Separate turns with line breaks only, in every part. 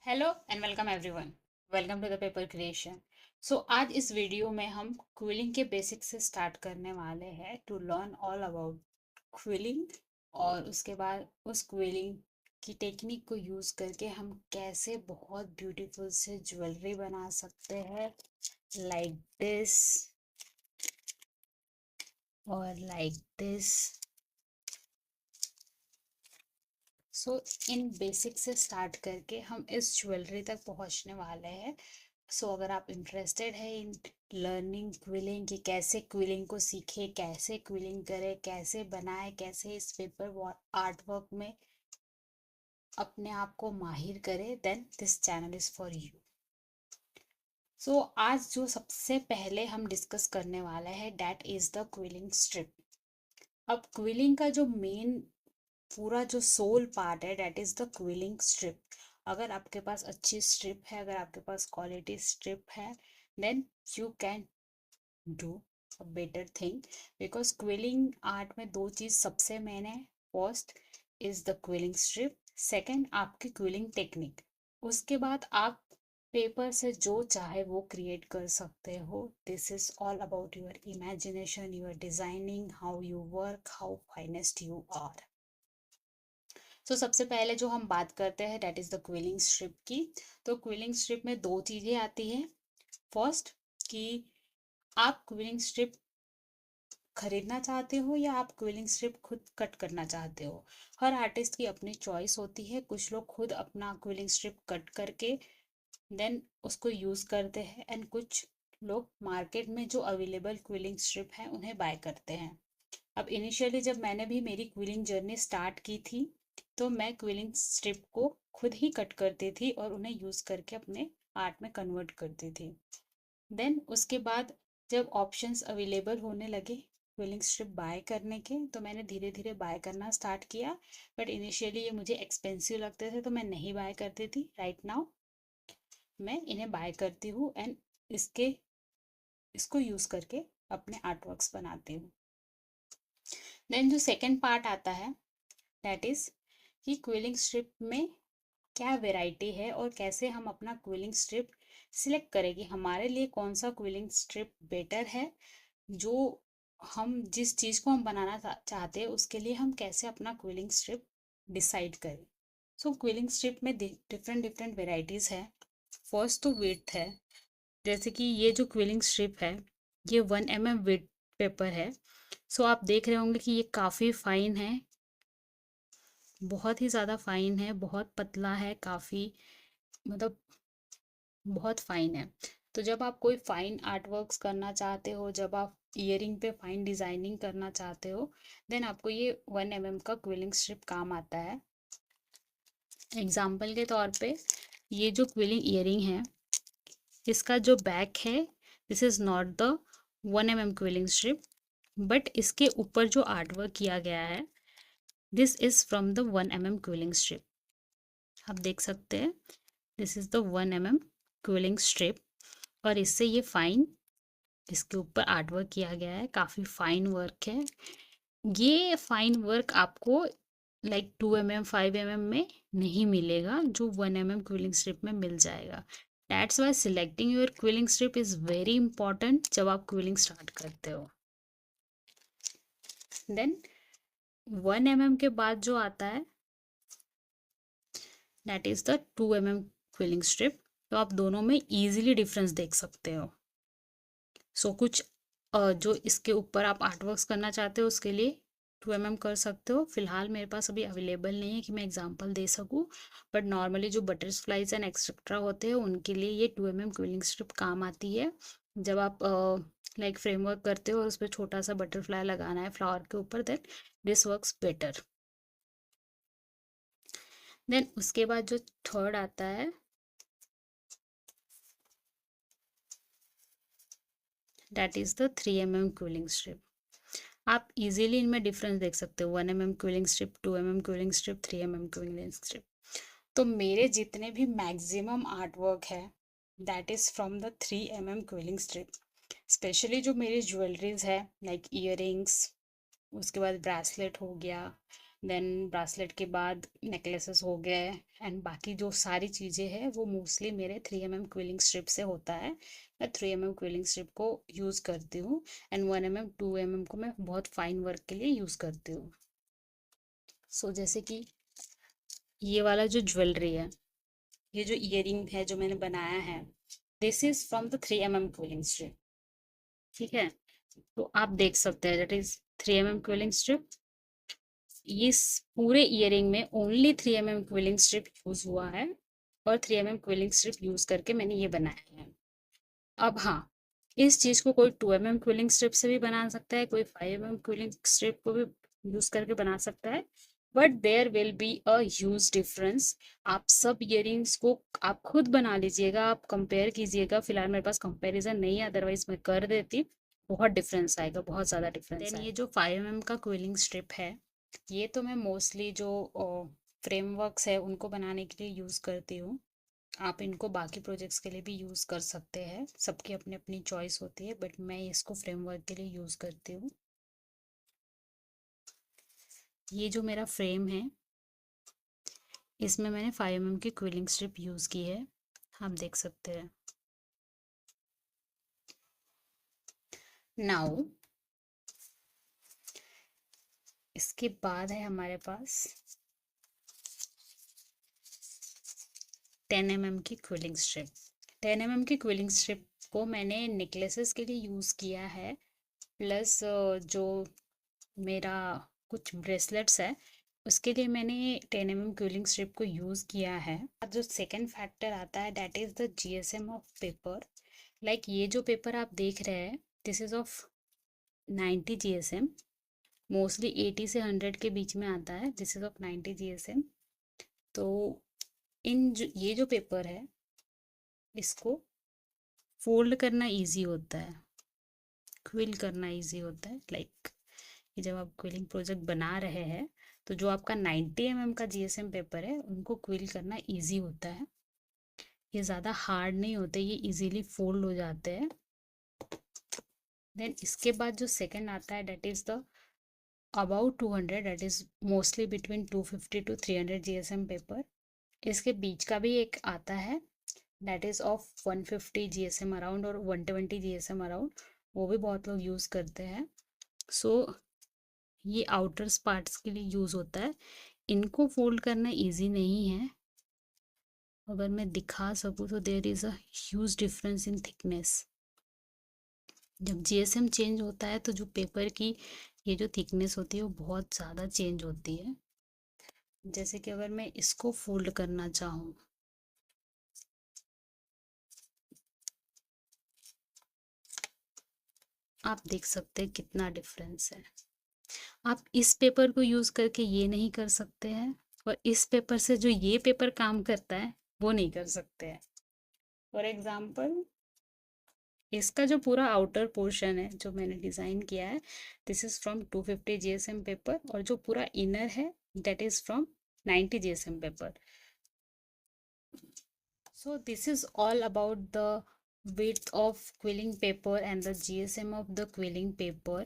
Hello and welcome everyone. Welcome to the paper creation. आज इस video में हम क्विलिंग के बेसिक से स्टार्ट करने वाले हैं to learn all about quilling. और उसके बाद उस क्विलिंग की टेक्निक को यूज़ करके हम कैसे बहुत ब्यूटीफुल से ज्वेलरी बना सकते हैं, लाइक दिस और लाइक दिस। इन बेसिक से स्टार्ट करके हम इस ज्वेलरी तक पहुंचने वाले हैं। अगर आप इंटरेस्टेड है इन लर्निंग क्विलिंग कि कैसे क्विलिंग को सीखे, कैसे क्विलिंग करे, कैसे बनाए, कैसे इस पेपर आर्ट वर्क में अपने आप को माहिर करे, then this channel is for you. आज जो सबसे पहले हम डिस्कस करने वाला है that is the quilling strip. अब क्विलिंग का जो मेन पूरा जो सोल पार्ट है that is the quilling strip. अगर आपके पास अच्छी स्ट्रिप है, अगर आपके पास क्वालिटी स्ट्रिप है, then you can do a better thing. Because quilling art में दो चीज सबसे मेन है। First is the quilling strip, second आपकी क्विलिंग टेक्निक। उसके बाद आप पेपर से जो चाहे वो क्रिएट कर सकते हो। This is all about your imagination, your designing, how you work, how finest you are. सबसे पहले जो हम बात करते हैं that is the quilling strip की। तो क्विलिंग स्ट्रिप में दो चीजें आती हैं। फर्स्ट कि आप क्विलिंग स्ट्रिप खरीदना चाहते हो या आप क्विलिंग स्ट्रिप खुद कट करना चाहते हो। हर आर्टिस्ट की अपनी चॉइस होती है। कुछ लोग खुद अपना क्विलिंग स्ट्रिप कट करके देन उसको यूज करते हैं, एंड कुछ लोग मार्केट में जो अवेलेबल क्विलिंग स्ट्रिप है उन्हें बाय करते हैं। अब इनिशियली जब मैंने भी मेरी क्विलिंग जर्नी स्टार्ट की थी तो मैं क्विलिंग स्ट्रिप को खुद ही कट करती थी और उन्हें यूज करके अपने आर्ट में कन्वर्ट करती थी। देन उसके बाद जब ऑप्शंस अवेलेबल होने लगे क्विलिंग स्ट्रिप बाय करने के, तो मैंने धीरे धीरे बाय करना स्टार्ट किया। बट इनिशियली ये मुझे एक्सपेंसिव लगते थे तो मैं नहीं बाय करती थी। राइट नाउ मैं इन्हें बाय करती हूँ एंड इसके इसको यूज करके अपने आर्ट वर्क्स बनाती हूँ। देन जो सेकंड पार्ट आता है दैट इज कि क्विलिंग स्ट्रिप में क्या वैरायटी है और कैसे हम अपना क्विलिंग स्ट्रिप सिलेक्ट करें कि हमारे लिए कौन सा क्विलिंग स्ट्रिप बेटर है। जो हम जिस चीज़ को हम बनाना चाहते हैं उसके लिए हम कैसे अपना क्विलिंग स्ट्रिप डिसाइड करें। क्विलिंग स्ट्रिप में डिफरेंट डिफरेंट वेराइटीज़ है। फर्स्ट तो विड्थ है। जैसे कि ये जो क्विलिंग स्ट्रिप है ये 1 mm विड्थ पेपर है। आप देख रहे होंगे कि ये काफ़ी फाइन है, बहुत ही ज़्यादा फाइन है, बहुत पतला है, काफ़ी मतलब बहुत फाइन है। तो जब आप कोई फाइन आर्ट वर्क्स करना चाहते हो, जब आप ईयरिंग पे फाइन डिजाइनिंग करना चाहते हो, देन आपको ये 1 mm का क्विलिंग स्ट्रिप काम आता है। एग्जाम्पल के तौर पे ये जो क्विलिंग ईयरिंग है इसका जो बैक है this is not the 1 mm quilling strip, but इसके ऊपर जो आर्ट वर्क किया गया है this is from the 1 mm quilling strip. आप देख सकते हैं this is the 1 mm quilling strip और इससे ये फाइन इसके ऊपर आर्ट वर्क किया गया है, काफ़ी फाइन वर्क है। ये फाइन वर्क आपको लाइक 2 mm 5 mm में नहीं मिलेगा जो 1 mm क्विलिंग स्ट्रिप में मिल जाएगा। That's why selecting your quilling strip is very important जब आप क्विलिंग स्टार्ट करते हो। देन 1 mm के बाद जो आता है that is the 2 mm quilling strip. तो आप दोनों में ईजिली डिफरेंस देख सकते हो। कुछ जो इसके ऊपर आप आर्ट वर्क्स करना चाहते हो उसके लिए 2 mm कर सकते हो। फिलहाल मेरे पास अभी अवेलेबल नहीं है कि मैं एग्जांपल दे सकूं, बट नॉर्मली जो बटरफ्लाइज एंड एक्सेट्रा होते हैं उनके लिए ये 2 mm क्विलिंग स्ट्रिप काम आती है। जब आप लाइक फ्रेमवर्क करते हो और उस पर छोटा सा बटरफ्लाई लगाना है फ्लावर के ऊपर, then this works better. Then उसके बाद जो थर्ड आता है that is the 3 mm quilling strip. आप इजीली इनमें डिफरेंस देख सकते हो, 1 mm quilling strip, 2 mm quilling strip, 3 mm quilling strip. तो मेरे जितने भी मैक्सिमम आर्ट वर्क है that is from the 3 mm quilling strip. Specially जो मेरी ज्वेलरीज है लाइक ईयरिंग्स, उसके बाद ब्रेसलेट हो गया, देन ब्रासलेट के बाद नेकलेसेस हो गए, एंड बाकी जो सारी चीज़ें हैं वो मोस्टली मेरे 3 mm क्विलिंग स्ट्रिप से होता है। मैं 3 mm क्विलिंग स्ट्रिप को यूज़ करती हूँ, एंड 1 mm 2 mm को मैं बहुत फाइन वर्क के लिए यूज़ करती हूँ। सो जैसे कि ये वाला जो ज्वेलरी है, ये जो ईयरिंग है जो मैंने बनाया है, this is from the 3 mm quilling strip. ठीक है, तो आप देख सकते हैं that is 3 mm quilling strip. इस पूरे ईयरिंग में only 3 mm quilling strip use हुआ है, और 3 mm क्विलिंग स्ट्रिप यूज करके मैंने ये बनाया है। अब हाँ, इस चीज को कोई 2 mm क्विलिंग स्ट्रिप से भी बना सकता है, कोई 5 mm क्विलिंग स्ट्रिप को भी यूज करके बना सकता है, but there will be a huge difference. आप सब इयरिंग्स को आप खुद बना लीजिएगा, आप कंपेयर कीजिएगा। फिलहाल मेरे पास कंपैरिजन नहीं है, अदरवाइज मैं कर देती। बहुत डिफरेंस आएगा, बहुत ज़्यादा डिफरेंस आएगा। ये जो 5 mm का क्विलिंग स्ट्रिप है, ये तो मैं मोस्टली जो फ्रेमवर्क्स है उनको बनाने के लिए यूज़ करती हूँ। आप इनको बाकी प्रोजेक्ट्स के लिए भी यूज़ कर सकते हैं, सबकी अपनी अपनी चॉइस होती है, बट मैं इसको फ्रेमवर्क के लिए यूज़ करती हूँ। ये जो मेरा फ्रेम है, इसमें मैंने 5 mm की क्विलिंग स्ट्रिप यूज़ की है, आप देख सकते हैं। नाउ इसके बाद है हमारे पास 10 mm की क्विलिंग स्ट्रिप। 10 mm की क्विलिंग स्ट्रिप को मैंने नेकलेसेस के लिए यूज़ किया है, प्लस जो मेरा कुछ ब्रेसलेट्स है उसके लिए मैंने 10 mm क्विलिंग स्ट्रिप को यूज़ किया है। अब जो सेकंड फैक्टर आता है that is the GSM of paper. Like ये जो पेपर आप देख रहे हैं, this is of 90 GSM. Mostly 80 से 100 के बीच में आता है, दिस इज़ ऑफ 90 जीएसएम। तो ये जो पेपर है, इसको फोल्ड करना इजी होता है, क्विल करना इजी होता है। लाइक कि जब आप क्विलिंग प्रोजेक्ट बना रहे हैं, तो जो आपका 90 mm का जीएसएम पेपर है उनको क्विल करना इजी होता है। ये ज़्यादा हार्ड नहीं होते, ये इजीली फोल्ड हो जाते हैं। देन इसके बाद जो सेकंड आता है that is the about 200, that is mostly between 250 to 300 GSM paper. इसके बीच का भी एक आता है that is of 150 GSM around और 120 जीएसएम अराउंड, वो भी बहुत लोग यूज़ करते हैं। सो ये आउटर्स पार्ट्स के लिए यूज़ होता है। इनको फोल्ड करना इजी नहीं है, अगर मैं दिखा सकूँ तो there is a huge difference in thickness. जब जीएसएम चेंज होता है तो जो पेपर की ये जो थिकनेस होती है वो बहुत ज़्यादा चेंज होती है। जैसे कि अगर मैं इसको फोल्ड करना चाहूँ, आप देख सकते हैं कितना डिफरेंस है। आप इस पेपर को यूज़ करके ये नहीं कर सकते हैं, और इस पेपर से जो ये पेपर काम करता है वो नहीं कर सकते हैं। फॉर एग्जाम्पल, इसका जो पूरा आउटर पोर्शन है जो मैंने डिज़ाइन किया है, this is from 250 GSM paper, और जो पूरा इनर है that is from 90 GSM paper. So this is all about the width of quilling paper and the GSM of the quilling paper.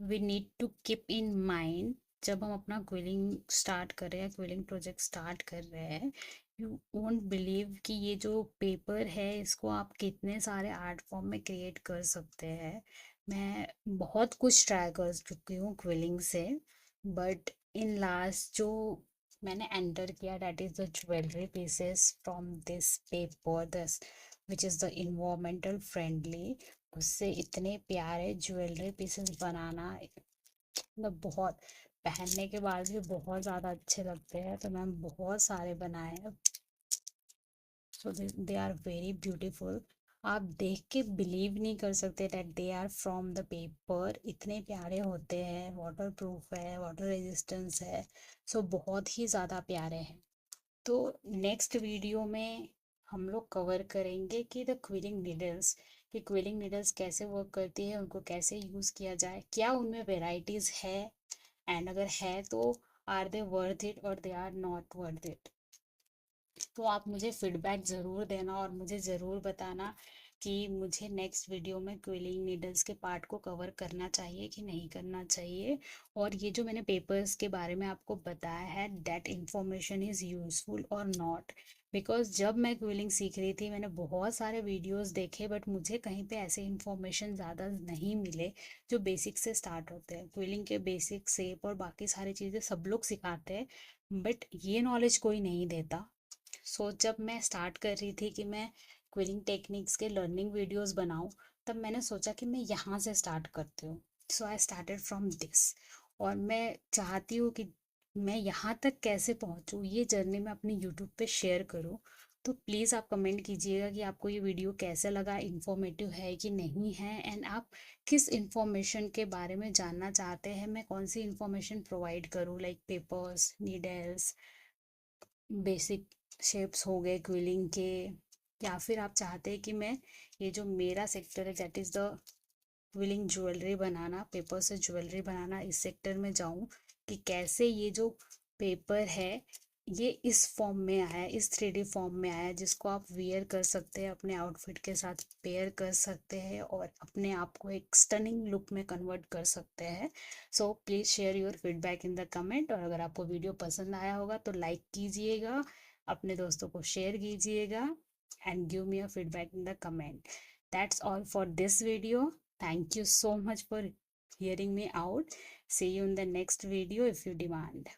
We need to keep in mind जब हम अपना quilling start कर रहे हैं, quilling project start कर रहे हैं, you won't believe कि ये जो पेपर है इसको आप कितने सारे आर्ट फॉर्म में क्रिएट कर सकते हैं। मैं बहुत कुछ ट्राई कर चुकी हूँ क्विलिंग से, बट इन लास्ट जो मैंने एंटर किया that is the jewellery pieces from this paper, this which is the environmental friendly, उससे इतने प्यारे ज्वेलरी पीसेस बनाना, मतलब बहुत पहनने के बाद भी बहुत ज़्यादा अच्छे लगते हैं। तो मैंने बहुत सारे बनाए हैं, so they are very beautiful. आप देख के बिलीव नहीं कर सकते that they are from the paper. इतने प्यारे होते हैं, वाटर प्रूफ है, वाटर रेजिस्टेंस है, सो बहुत ही ज़्यादा प्यारे हैं। तो नेक्स्ट वीडियो में हम लोग कवर करेंगे कि द क्विलिंग नीडल्स, कि क्विलिंग नीडल्स कैसे वर्क करती है, उनको कैसे यूज़ किया जाए, क्या उनमें वेराइटीज़ है, एंड अगर है तो आर दे वर्थ इट और they are not worth it. तो आप मुझे फीडबैक ज़रूर देना और मुझे ज़रूर बताना कि मुझे नेक्स्ट वीडियो में क्विलिंग नीडल्स के पार्ट को कवर करना चाहिए कि नहीं करना चाहिए। और ये जो मैंने पेपर्स के बारे में आपको बताया है, दैट इंफॉर्मेशन इज़ यूजफुल और नॉट। बिकॉज जब मैं क्विलिंग सीख रही थी मैंने बहुत सारे वीडियोस देखे, बट मुझे कहीं पे ऐसे इंफॉर्मेशन ज़्यादा नहीं मिले जो बेसिक से स्टार्ट होते हैं। क्विलिंग के बेसिक शेप और बाकी सारी चीज़ें सब लोग सिखाते हैं, बट ये नॉलेज कोई नहीं देता। सो जब मैं स्टार्ट कर रही थी कि मैं क्विलिंग टेक्निक्स के लर्निंग वीडियोस बनाऊं, तब मैंने सोचा कि मैं यहाँ से स्टार्ट करती हूँ। सो आई स्टार्टेड फ्रॉम दिस। और मैं चाहती हूँ कि मैं यहाँ तक कैसे पहुँचूँ, ये जर्नी मैं अपनी यूट्यूब पे शेयर करूँ। तो प्लीज़ आप कमेंट कीजिएगा कि आपको ये वीडियो कैसा लगा, इन्फॉर्मेटिव है कि नहीं है, एंड आप किस इन्फॉर्मेशन के बारे में जानना चाहते हैं, मैं कौन सी इन्फॉर्मेशन प्रोवाइड करूँ, like papers, needles, basic shapes हो गए क्विलिंग के, या फिर आप चाहते हैं कि मैं ये जो मेरा सेक्टर है that is the quilling jewellery banana, paper से ज्वेलरी बनाना, इस सेक्टर में जाऊं कि कैसे ये जो पेपर है ये इस फॉर्म में आया है, इस 3D फॉर्म में आया है, जिसको आप वियर कर सकते हैं, अपने आउटफिट के साथ पेयर कर सकते हैं और अपने आप को एक स्टनिंग लुक में कन्वर्ट कर सकते हैं। So please share your feedback in the comment, और अगर आपको वीडियो पसंद आया होगा तो लाइक कीजिएगा, अपने दोस्तों को शेयर कीजिएगा, and give me a feedback in the comment. That's all for this video. Thank you so much for hearing me out. See you in the next video if you demand.